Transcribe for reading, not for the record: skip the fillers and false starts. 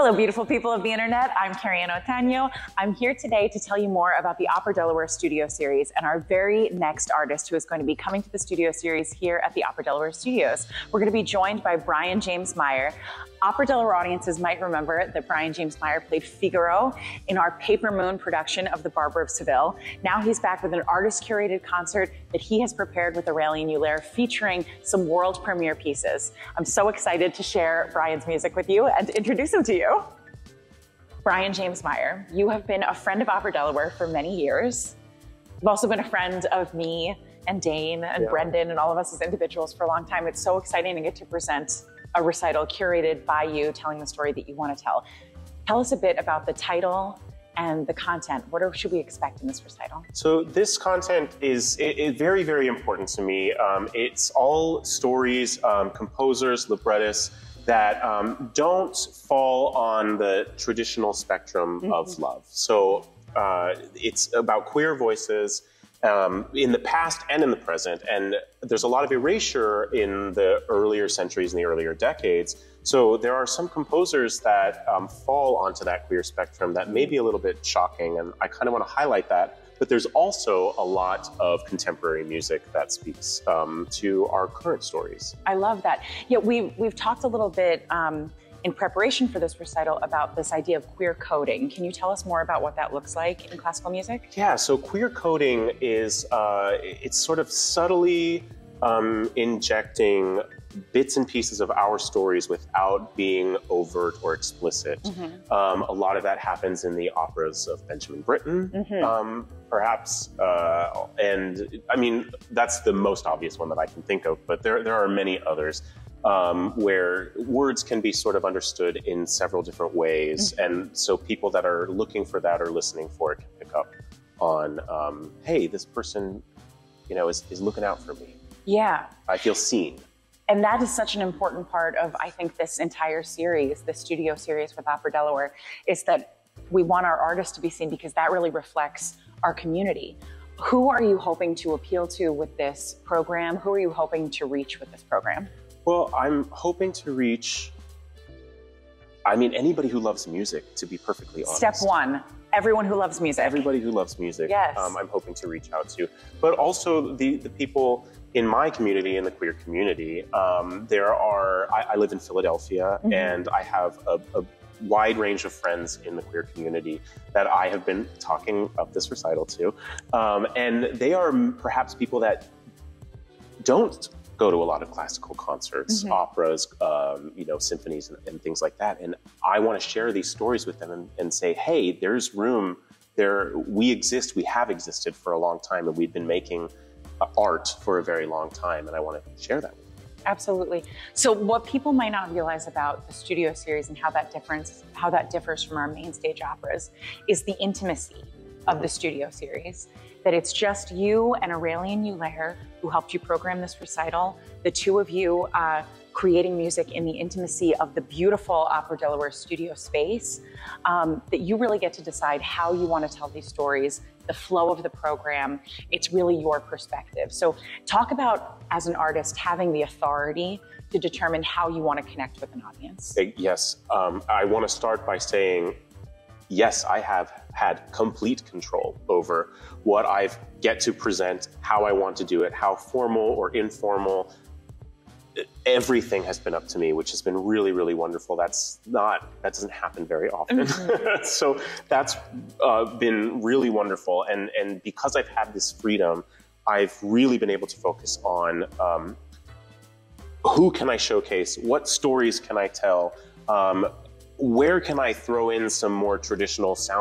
Hello, beautiful people of the internet. I'm Cariano Otaño. I'm here today to tell you more about the OperaDelaware Studio Series and our very next artist who is going to be coming to the Studio Series here at the OperaDelaware Studios. We're going to be joined by Brian James Myer. OperaDelaware audiences might remember that Brian James Myer played Figaro in our Paper Moon production of The Barber of Seville. Now he's back with an artist-curated concert that he has prepared with Aurélien Huller, featuring some world premiere pieces. I'm so excited to share Brian's music with you and to introduce him to you. Brian James Myer, you have been a friend of OperaDelaware for many years. You've also been a friend of me and Dane and Brendan and all of us as individuals for a long time. It's so exciting to get to present a recital curated by you, telling the story that you want to tell. Tell us a bit about the title and the content. What should we expect in this recital? So this content is very, very important to me. It's all stories, composers, librettists that don't fall on the traditional spectrum of love. So it's about queer voices in the past and in the present. And there's a lot of erasure in the earlier centuries and the earlier decades. So there are some composers that fall onto that queer spectrum that may be a little bit shocking. And I kind of want to highlight that. But there's also a lot of contemporary music that speaks to our current stories. I love that. Yeah, we've talked a little bit in preparation for this recital about this idea of queer coding. Can you tell us more about what that looks like in classical music? Yeah, so queer coding is, it's sort of subtly injecting bits and pieces of our stories without being overt or explicit. A lot of that happens in the operas of Benjamin Britten, perhaps, and I mean, that's the most obvious one that I can think of, but there are many others. Where words can be sort of understood in several different ways. And so people that are looking for that or listening for it can pick up on, hey, this person, you know, is looking out for me. Yeah. I feel seen. And that is such an important part of, I think, this entire series, the studio series with OperaDelaware, is that we want our artists to be seen because that really reflects our community. Who are you hoping to appeal to with this program? Who are you hoping to reach with this program? Well, I'm hoping to reach, I mean, anybody who loves music, to be perfectly honest. Step one, everyone who loves music. Everybody who loves music, yes. I'm hoping to reach out to. But also the people in my community, in the queer community. I live in Philadelphia, and I have a wide range of friends in the queer community that I have been talking of this recital to. And they are perhaps people that don't go to a lot of classical concerts, operas, you know, symphonies and things like that. And I want to share these stories with them and say, hey, there's room there. We exist, we have existed for a long time, and we've been making art for a very long time. And I want to share that with them. Absolutely. So what people might not realize about the studio series and how that differs from our main stage operas is the intimacy of the studio series. That it's just you and Aurélien Huller who helped you program this recital, the two of you creating music in the intimacy of the beautiful OperaDelaware studio space, that you really get to decide how you want to tell these stories, the flow of the program. It's really your perspective. So talk about, as an artist, having the authority to determine how you want to connect with an audience. Yes, I want to start by saying, yes, I have had complete control over what I get to present, how I want to do it, how formal or informal. Everything has been up to me, which has been really, really wonderful. That doesn't happen very often. So that's been really wonderful. And because I've had this freedom, I've really been able to focus on who can I showcase, what stories can I tell, where can I throw in some more traditional sound